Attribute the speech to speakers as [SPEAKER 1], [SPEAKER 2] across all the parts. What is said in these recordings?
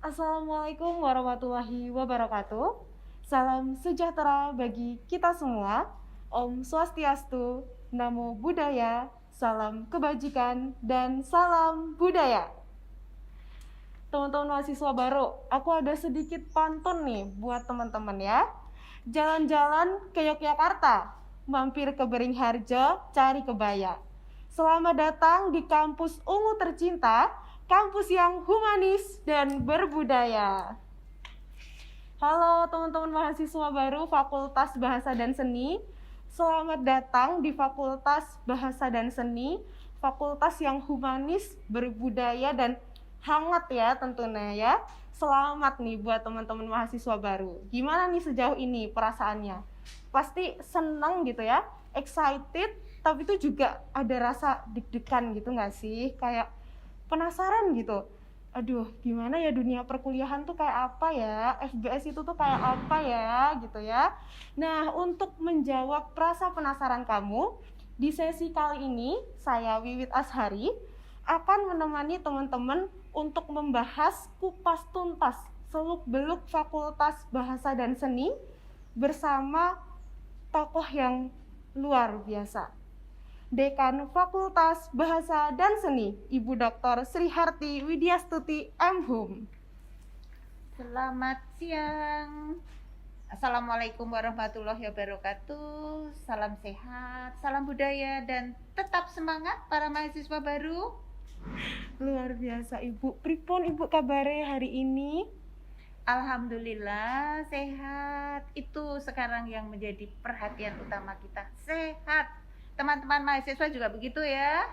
[SPEAKER 1] Assalamualaikum warahmatullahi wabarakatuh. Salam sejahtera bagi kita semua. Om Swastiastu, Namo Buddhaya, salam kebajikan, dan salam budaya. Teman-teman mahasiswa baru, aku ada sedikit pantun nih buat teman-teman ya. Jalan-jalan ke Yogyakarta, mampir ke Beringharjo, cari kebaya. Selamat datang di kampus Ungu tercinta, kampus yang humanis dan berbudaya. Halo teman-teman mahasiswa baru Fakultas Bahasa dan Seni. Selamat datang di Fakultas Bahasa dan Seni, fakultas yang humanis, berbudaya, dan hangat ya tentunya ya. Selamat nih buat teman-teman mahasiswa baru. Gimana nih sejauh ini perasaannya? Pasti seneng gitu ya, excited, tapi itu juga ada rasa deg-degan gitu nggak sih? Kayak penasaran gitu. Aduh, gimana ya dunia perkuliahan tuh kayak apa ya? FBS itu tuh kayak apa ya? Gitu ya. Nah, untuk menjawab rasa penasaran kamu, di sesi kali ini saya Wiwit Ashari akan menemani teman-teman untuk membahas kupas tuntas seluk-beluk Fakultas Bahasa dan Seni bersama tokoh yang luar biasa. Dekan Fakultas Bahasa dan Seni, Ibu Dr. Sriharti Widyastuti M.Hum.
[SPEAKER 2] Selamat siang. Assalamualaikum warahmatullahi wabarakatuh. Salam sehat, salam budaya, dan tetap semangat para mahasiswa baru.
[SPEAKER 1] Luar biasa Ibu. Pripun Ibu kabare hari ini?
[SPEAKER 2] Alhamdulillah sehat. Itu sekarang yang menjadi perhatian utama kita. Sehat. Teman-teman mahasiswa juga begitu ya?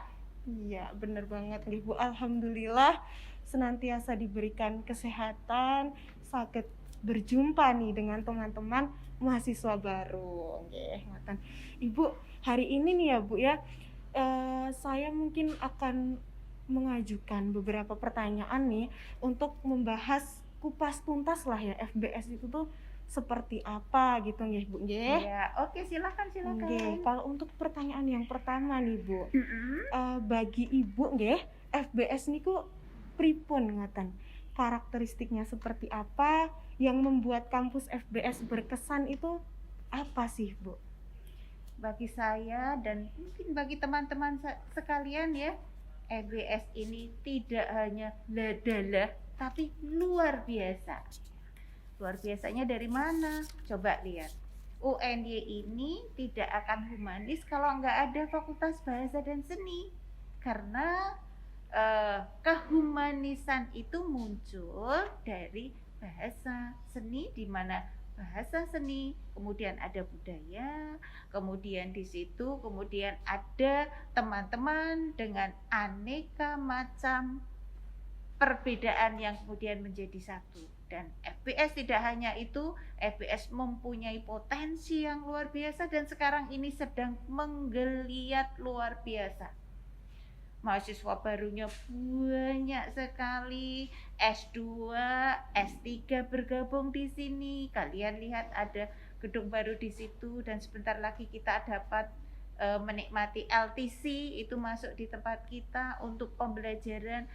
[SPEAKER 1] Iya, benar banget Ibu. Alhamdulillah senantiasa diberikan kesehatan, sakit berjumpa nih dengan teman-teman mahasiswa baru. Nggih, ngoten. Ibu, hari ini nih ya Bu ya, saya mungkin akan mengajukan beberapa pertanyaan nih untuk membahas kupas tuntas lah ya FBS itu tuh seperti apa gitu nggih Bu nggih.
[SPEAKER 2] Iya, oke silakan.
[SPEAKER 1] Nggih, kalau untuk pertanyaan yang pertama nih Bu, bagi Ibu nggih, FBS niku pripun ngoten? Karakteristiknya seperti apa? Yang membuat kampus FBS berkesan itu apa sih Bu?
[SPEAKER 2] Bagi saya dan mungkin bagi teman-teman sekalian ya, FBS ini tidak hanya ladalah tapi luar biasa. Luar biasanya dari mana? Coba lihat. UNY ini tidak akan humanis kalau nggak ada Fakultas Bahasa dan Seni. Karena kehumanisan itu muncul dari bahasa seni, di mana bahasa seni, kemudian ada budaya, kemudian di situ kemudian ada teman-teman dengan aneka macam perbedaan yang kemudian menjadi satu. Dan FBS tidak hanya itu, FBS mempunyai potensi yang luar biasa dan sekarang ini sedang menggeliat luar biasa. Mahasiswa barunya banyak sekali, S2, S3 bergabung di sini. Kalian lihat ada gedung baru di situ dan sebentar lagi kita dapat menikmati LTC itu masuk di tempat kita untuk pembelajaran.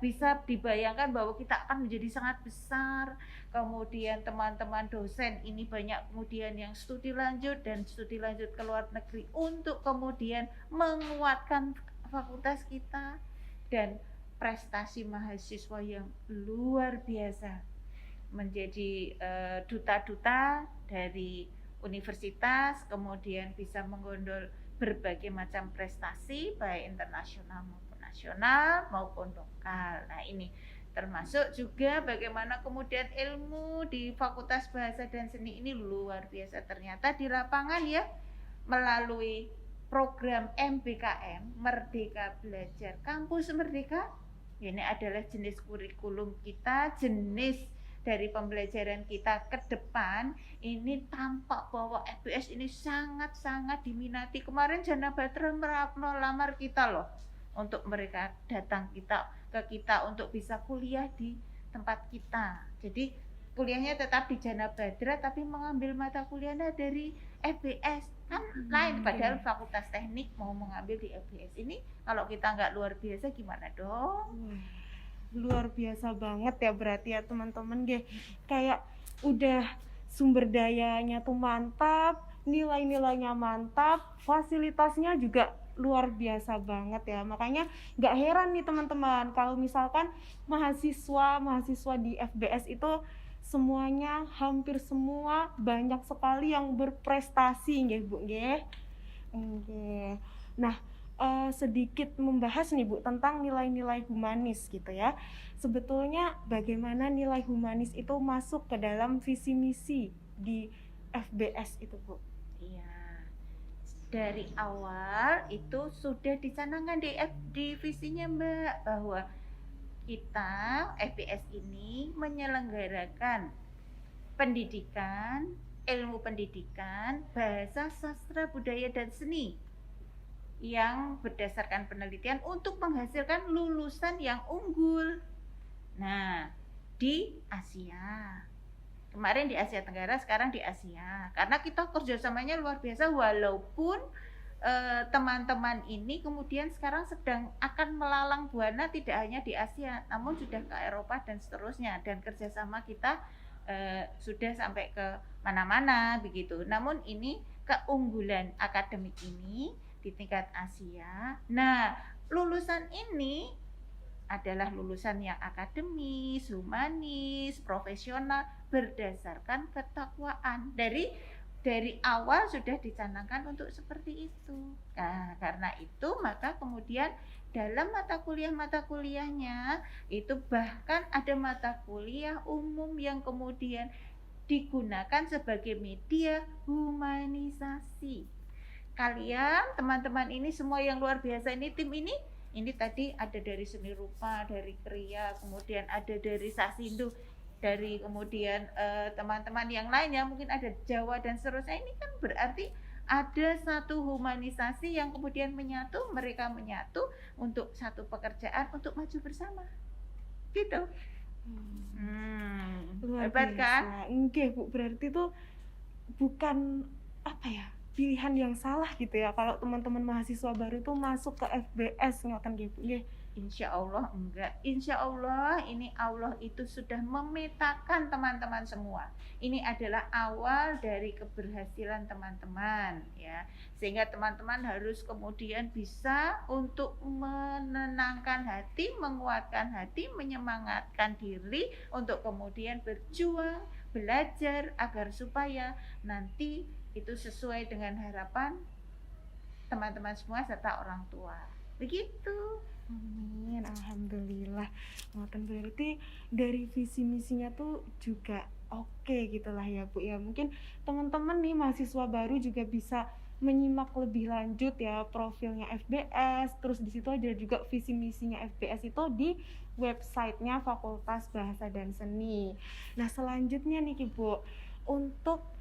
[SPEAKER 2] Bisa dibayangkan bahwa kita akan menjadi sangat besar. Kemudian teman-teman dosen ini banyak kemudian yang studi lanjut dan studi lanjut ke luar negeri untuk kemudian menguatkan fakultas kita, dan prestasi mahasiswa yang luar biasa menjadi duta-duta dari universitas, kemudian bisa menggondol berbagai macam prestasi baik internasional maupun nasional maupun lokal. Nah, ini termasuk juga bagaimana kemudian ilmu di Fakultas Bahasa dan Seni ini luar biasa ternyata di lapangan ya, melalui program MBKM Merdeka Belajar Kampus Merdeka. Ini adalah jenis kurikulum kita, jenis dari pembelajaran kita ke depan. Ini tampak bahwa FBS ini sangat-sangat diminati. Kemarin Jana Batra melamar kita loh, untuk mereka datang ke kita untuk bisa kuliah di tempat kita. Jadi kuliahnya tetap di Jana Batra tapi mengambil mata kuliahnya dari FBS. Kan lain, padahal fakultas teknik mau mengambil di FBS ini, kalau kita nggak luar biasa gimana dong?
[SPEAKER 1] luar biasa banget ya berarti ya teman-teman deh. Kayak udah sumber dayanya tuh mantap, nilai-nilainya mantap, fasilitasnya juga luar biasa banget ya. Makanya nggak heran nih teman-teman kalau misalkan mahasiswa di FBS itu semuanya, hampir semua, banyak sekali yang berprestasi nggih Bu nggih. Nggih. Nah, sedikit membahas nih Bu tentang nilai-nilai humanis gitu ya. Sebetulnya bagaimana nilai humanis itu masuk ke dalam visi misi di FBS itu Bu?
[SPEAKER 2] Iya. Dari awal itu sudah dicanangkan di visinya Mbak, bahwa kita FBS ini menyelenggarakan pendidikan, ilmu pendidikan, bahasa, sastra, budaya, dan seni yang berdasarkan penelitian untuk menghasilkan lulusan yang unggul. Nah, di Asia. Kemarin di Asia Tenggara, sekarang di Asia. Karena kita kerjasamanya luar biasa, walaupun teman-teman ini kemudian sekarang sedang akan melalang buana tidak hanya di Asia, namun sudah ke Eropa dan seterusnya. Dan kerjasama kita sudah sampai ke mana-mana begitu. Namun ini keunggulan akademik ini di tingkat Asia. Nah, lulusan ini adalah lulusan yang akademis, humanis, profesional, berdasarkan ketakwaan. Dari awal sudah dicanangkan untuk seperti itu. Nah, karena itu maka kemudian dalam mata kuliahnya itu bahkan ada mata kuliah umum yang kemudian digunakan sebagai media humanisasi. Kalian, teman-teman ini semua yang luar biasa ini, tim ini tadi ada dari seni rupa, dari kriya, kemudian ada dari Sasindo, dari kemudian teman-teman yang lainnya, mungkin ada Jawa dan seterusnya. Ini kan berarti ada satu humanisasi yang kemudian mereka menyatu untuk satu pekerjaan, untuk maju bersama. Gitu.
[SPEAKER 1] Luar
[SPEAKER 2] Hebat
[SPEAKER 1] biasa.
[SPEAKER 2] kan?
[SPEAKER 1] Nggih Bu, berarti itu bukan apa ya, pilihan yang salah gitu ya kalau teman-teman mahasiswa baru itu masuk ke FBS ngoten nggih Bu nggih.
[SPEAKER 2] Insya Allah enggak. Insya Allah ini Allah itu sudah memetakan teman-teman semua. Ini adalah awal dari keberhasilan teman-teman ya. Sehingga teman-teman harus kemudian bisa untuk menenangkan hati, menguatkan hati, menyemangatkan diri untuk kemudian berjuang, belajar agar supaya nanti itu sesuai dengan harapan teman-teman semua serta orang tua. Begitu.
[SPEAKER 1] Amin, alhamdulillah. Ngoten berarti dari visi misinya tuh juga oke gitulah ya Bu ya. Mungkin teman-teman nih mahasiswa baru juga bisa menyimak lebih lanjut ya profilnya FBS. Terus di situ ada juga visi misinya FBS itu di websitenya Fakultas Bahasa dan Seni. Nah selanjutnya nih Bu, untuk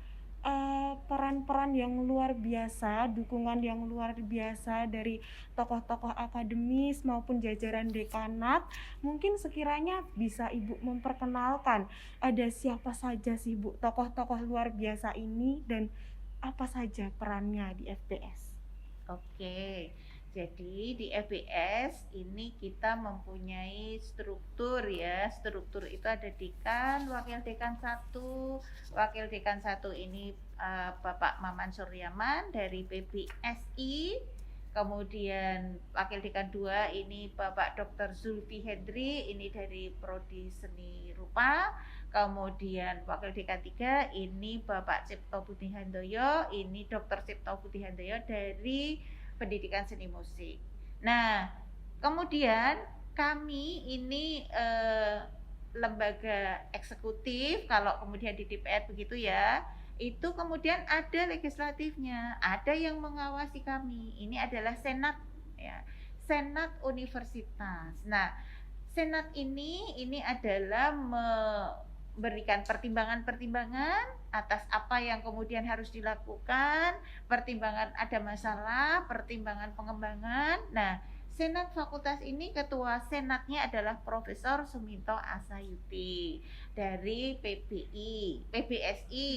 [SPEAKER 1] peran-peran yang luar biasa, dukungan yang luar biasa dari tokoh-tokoh akademis maupun jajaran dekanat, mungkin sekiranya bisa Ibu memperkenalkan ada siapa saja sih Bu tokoh-tokoh luar biasa ini dan apa saja perannya di FBS?
[SPEAKER 2] Oke, jadi di FBS ini kita mempunyai struktur ya. Struktur itu ada dekan, wakil dekan 1. Wakil dekan 1 ini Bapak Maman Suryaman dari PBSI. Kemudian wakil dekan 2 ini Bapak Dr. Zulfi Hendri, ini dari Prodi Seni Rupa. Kemudian wakil dekan 3 ini Bapak Cipto Budi Handoyo, ini Dr. Cipto Budi Handoyo dari Pendidikan Seni Musik. Nah, kemudian kami ini lembaga eksekutif, kalau kemudian di DPR begitu ya, itu kemudian ada legislatifnya, ada yang mengawasi kami. Ini adalah Senat ya, Senat Universitas. Nah, Senat ini adalah memberikan pertimbangan-pertimbangan atas apa yang kemudian harus dilakukan, pertimbangan ada masalah, pertimbangan pengembangan. Nah, Senat Fakultas ini ketua senatnya adalah Profesor Suminto Asayuti dari PBSI.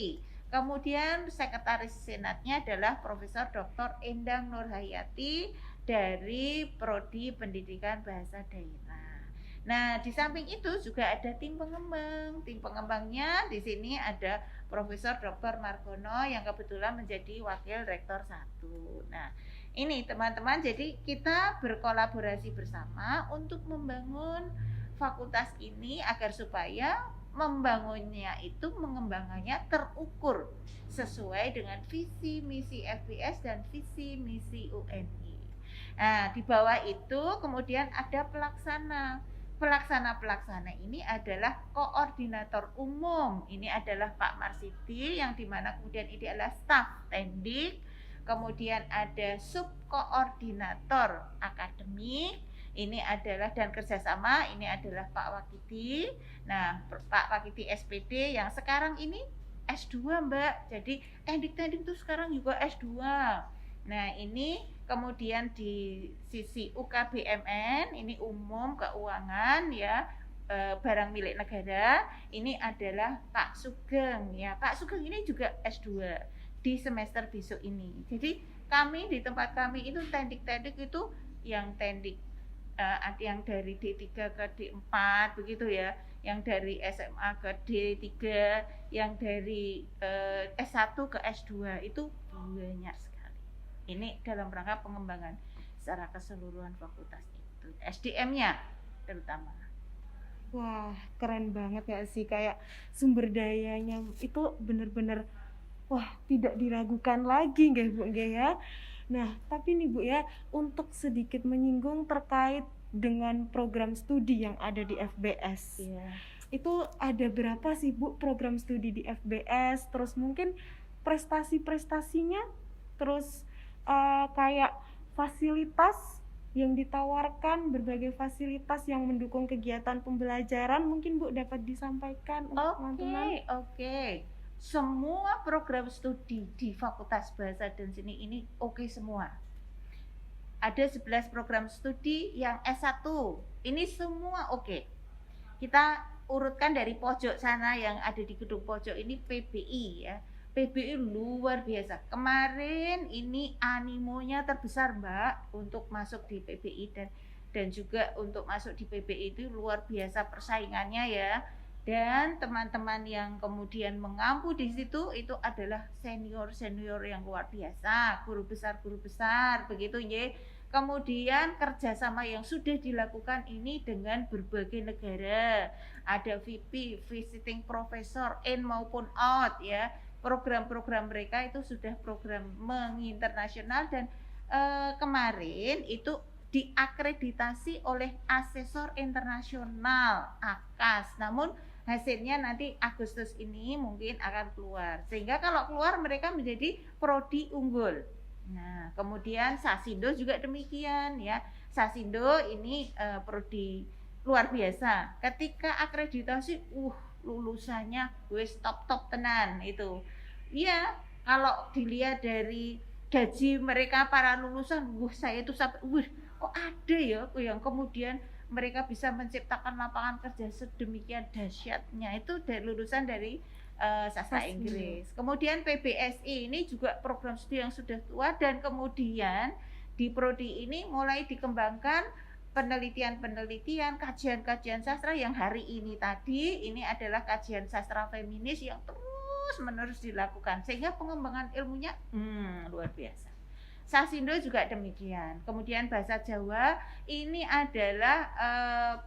[SPEAKER 2] Kemudian sekretaris senatnya adalah Profesor Dr. Endang Nurhayati dari Prodi Pendidikan Bahasa Daerah. Nah, di samping itu juga ada tim pengembang. Tim pengembangnya di sini ada Profesor Dr. Margono yang kebetulan menjadi Wakil Rektor 1. Nah, ini teman-teman, jadi kita berkolaborasi bersama untuk membangun fakultas ini agar supaya membangunnya itu mengembangkannya terukur sesuai dengan visi misi FBS dan visi misi UNI. Nah, di bawah itu kemudian ada pelaksana. Pelaksana ini adalah koordinator umum. Ini adalah Pak Marsidi yang dimana kemudian ini adalah staf tendik. Kemudian ada subkoordinator akademik. Ini adalah dan kerjasama. Ini adalah Pak Wakidi. Nah, Pak Wakidi SPD yang sekarang ini S2 Mbak. Jadi tendik-tendik itu sekarang juga S2. Nah, ini kemudian di sisi UKBMN, ini umum keuangan ya, barang milik negara, ini adalah Pak Sugeng ya. Pak Sugeng ini juga S2 di semester besok ini. Jadi kami di tempat kami itu tendik-tendik itu yang tendik yang dari D3 ke D4 begitu ya, yang dari SMA ke D3, yang dari S1 ke S2 itu banyak sekali. Ini dalam rangka pengembangan secara keseluruhan fakultas itu, SDM-nya terutama.
[SPEAKER 1] Wah, keren banget ya sih, kayak sumber dayanya itu benar-benar wah, tidak diragukan lagi nggih Bu nggih ya. Nah, tapi nih Bu ya, untuk sedikit menyinggung terkait dengan program studi yang ada di FBS.
[SPEAKER 2] Iya.
[SPEAKER 1] Itu ada berapa sih Bu program studi di FBS? Terus mungkin prestasi-prestasinya, terus kayak fasilitas yang ditawarkan, berbagai fasilitas yang mendukung kegiatan pembelajaran, mungkin Bu dapat disampaikan untuk teman-teman.
[SPEAKER 2] Oke. Semua program studi di Fakultas Bahasa dan Seni ini oke semua. Ada 11 program studi yang S1. Ini semua oke. Kita urutkan dari pojok sana yang ada di gedung pojok ini PBI ya. PBI luar biasa. Kemarin ini animonya terbesar Mbak untuk masuk di PBI dan juga untuk masuk di PBI itu luar biasa persaingannya ya. Dan teman-teman yang kemudian mengampu di situ itu adalah senior-senior yang luar biasa, guru besar begitu ya. Kemudian kerjasama yang sudah dilakukan ini dengan berbagai negara, ada VP, visiting professor, in maupun out ya. Program-program mereka itu sudah program menginternasional dan kemarin itu diakreditasi oleh asesor internasional AKAS. Namun hasilnya nanti Agustus ini mungkin akan keluar. Sehingga kalau keluar mereka menjadi prodi unggul. Nah, kemudian Sasindo juga demikian ya. Sasindo ini prodi luar biasa. Ketika akreditasi, lulusannya wis top tenan itu. Iya, kalau dilihat dari gaji mereka para lulusan, saya itu sampai, kok ada ya yang kemudian mereka bisa menciptakan lapangan kerja sedemikian dahsyatnya itu dari lulusan dari sastra Inggris. Kemudian PBSI ini juga program studi yang sudah tua dan kemudian di prodi ini mulai dikembangkan penelitian-penelitian, kajian-kajian sastra yang hari ini tadi ini adalah kajian sastra feminis yang terus-menerus dilakukan sehingga pengembangan ilmunya luar biasa. Sasindo juga demikian. Kemudian bahasa Jawa ini adalah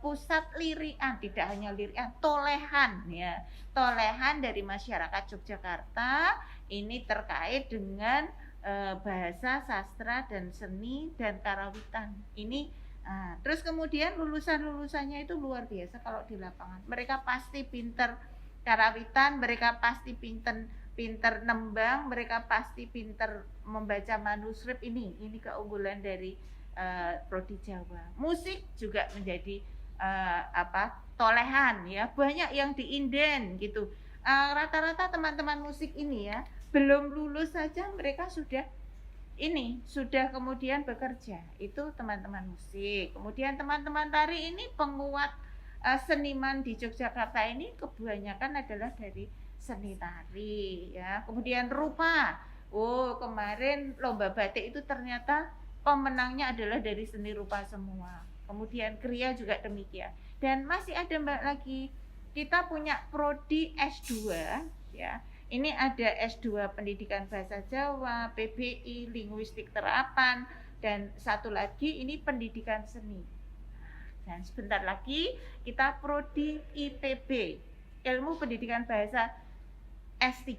[SPEAKER 2] pusat lirian, tidak hanya lirian, tolehan ya. Tolehan dari masyarakat Yogyakarta ini terkait dengan bahasa, sastra dan seni dan karawitan. Ini terus kemudian lulusannya itu luar biasa kalau di lapangan. Mereka pasti pinter karawitan, mereka pasti pinter nembang, mereka pasti pinter membaca manuskrip. Ini keunggulan dari prodi Jawa. Musik juga menjadi tolehan ya. Banyak yang diinden gitu. Rata-rata teman-teman musik ini ya, belum lulus saja mereka sudah kemudian bekerja. Itu teman-teman musik. Kemudian teman-teman tari ini penguat seniman di Yogyakarta ini kebanyakan adalah dari seni tari ya. Kemudian rupa. Kemarin lomba batik itu ternyata pemenangnya adalah dari seni rupa semua. kemudian kriya juga demikian. Dan masih ada Mbak lagi, kita punya prodi S2 ya. Ini ada S2 Pendidikan Bahasa Jawa, PBI, Linguistik Terapan, dan satu lagi ini Pendidikan Seni. Dan sebentar lagi kita prodi IPB, Ilmu Pendidikan Bahasa S3.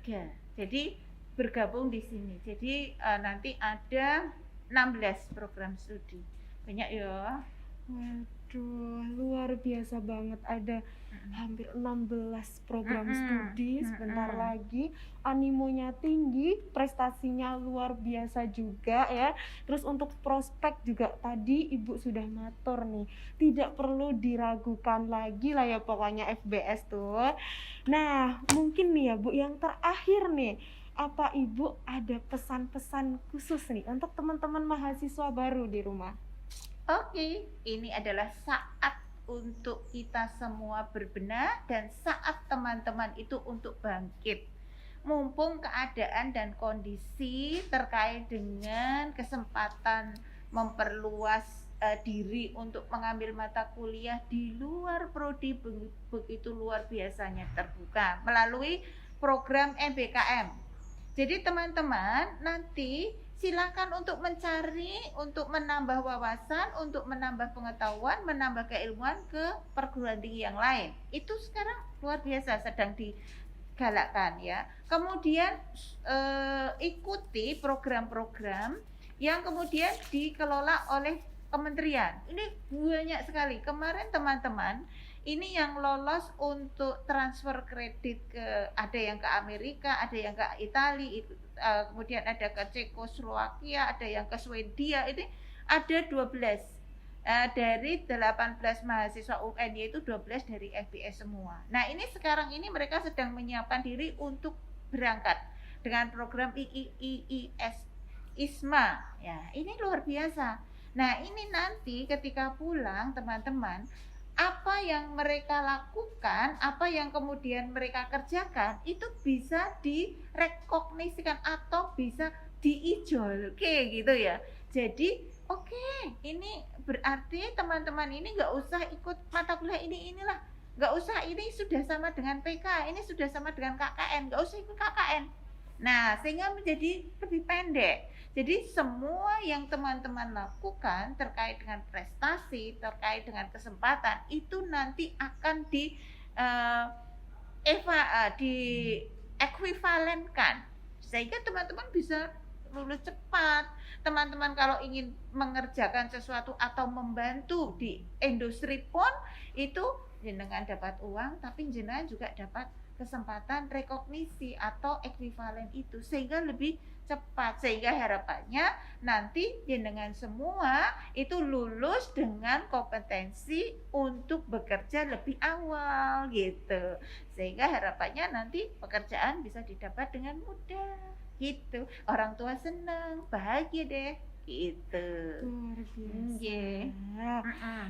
[SPEAKER 2] Jadi bergabung di sini. Jadi nanti ada 16 program studi. Banyak ya.
[SPEAKER 1] Waduh, luar biasa banget. Ada hampir 16 program studi. Sebentar lagi animonya tinggi, prestasinya luar biasa juga ya. Terus untuk prospek juga tadi Ibu sudah matur nih, tidak perlu diragukan lagi lah ya pokoknya FBS tuh. Nah, mungkin nih ya Bu, yang terakhir nih, apa Ibu ada pesan-pesan khusus nih untuk teman-teman mahasiswa baru di rumah?
[SPEAKER 2] Oke, ini adalah saat untuk kita semua berbenah dan saat teman-teman itu untuk bangkit. Mumpung keadaan dan kondisi terkait dengan kesempatan memperluas diri untuk mengambil mata kuliah di luar prodi begitu luar biasanya terbuka melalui program MBKM. Jadi teman-teman nanti silakan untuk mencari, untuk menambah wawasan, untuk menambah pengetahuan, menambah keilmuan ke perguruan tinggi yang lain. Itu sekarang luar biasa sedang digalakkan ya. Kemudian ikuti program-program yang kemudian dikelola oleh kementerian. Ini banyak sekali. Kemarin teman-teman ini yang lolos untuk transfer kredit ada yang ke Amerika, ada yang ke Italia, kemudian ada ke Cekoslowakia, ada yang ke Swedia, ini ada 12 dari 18 mahasiswa UN, yaitu 12 dari FBS semua. Nah ini sekarang ini mereka sedang menyiapkan diri untuk berangkat dengan program IIIS ISMA ya, ini luar biasa. Nah ini nanti ketika pulang teman-teman, apa yang mereka lakukan, apa yang kemudian mereka kerjakan itu bisa direkognisikan atau bisa diijol, gitu ya. Jadi oke, ini berarti teman-teman ini nggak usah ikut mata kuliah inilah, nggak usah, ini sudah sama dengan PK, ini sudah sama dengan KKN, nggak usah ikut KKN. Nah sehingga menjadi lebih pendek. Jadi semua yang teman-teman lakukan terkait dengan prestasi, terkait dengan kesempatan itu nanti akan di ekuivalenkan sehingga teman-teman bisa lulus cepat. Teman-teman kalau ingin mengerjakan sesuatu atau membantu di industri pun itu jenengan dapat uang, tapi jenengan juga dapat kesempatan rekognisi atau ekuivalen itu sehingga lebih cepat, sehingga harapannya nanti jenengan semua itu lulus dengan kompetensi untuk bekerja lebih awal gitu, sehingga harapannya nanti pekerjaan bisa didapat dengan mudah gitu, orang tua senang, bahagia deh gitu.
[SPEAKER 1] Luar biasa.
[SPEAKER 2] Yeah.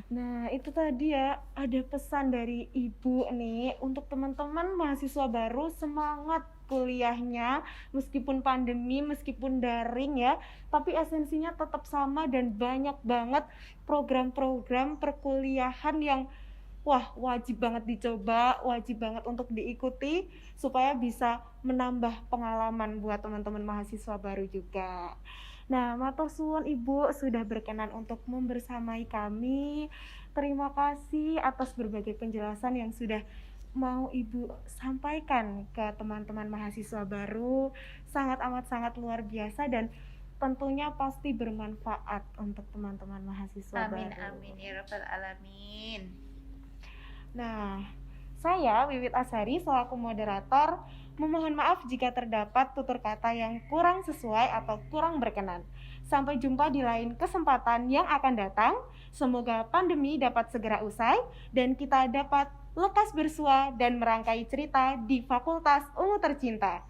[SPEAKER 1] Nah itu tadi ya, ada pesan dari Ibu nih untuk teman-teman mahasiswa baru, semangat kuliahnya meskipun pandemi, meskipun daring ya, tapi esensinya tetap sama dan banyak banget program-program perkuliahan yang wajib banget dicoba, wajib banget untuk diikuti supaya bisa menambah pengalaman buat teman-teman mahasiswa baru juga. Nah, matur suwun Ibu sudah berkenan untuk membersamai kami. Terima kasih atas berbagai penjelasan yang sudah mau Ibu sampaikan ke teman-teman mahasiswa baru. Sangat amat sangat luar biasa dan tentunya pasti bermanfaat untuk teman-teman mahasiswa
[SPEAKER 2] amin,
[SPEAKER 1] baru.
[SPEAKER 2] Amin ya rabbal alamin.
[SPEAKER 1] Nah, saya Wiwit Asari selaku moderator memohon maaf jika terdapat tutur kata yang kurang sesuai atau kurang berkenan. Sampai jumpa di lain kesempatan yang akan datang. Semoga pandemi dapat segera usai dan kita dapat lekas bersua dan merangkai cerita di Fakultas Ungu Tercinta.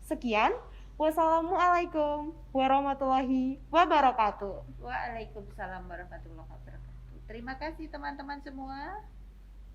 [SPEAKER 1] Sekian, wassalamualaikum warahmatullahi wabarakatuh.
[SPEAKER 2] Waalaikumsalam warahmatullahi wabarakatuh. Terima kasih teman-teman semua.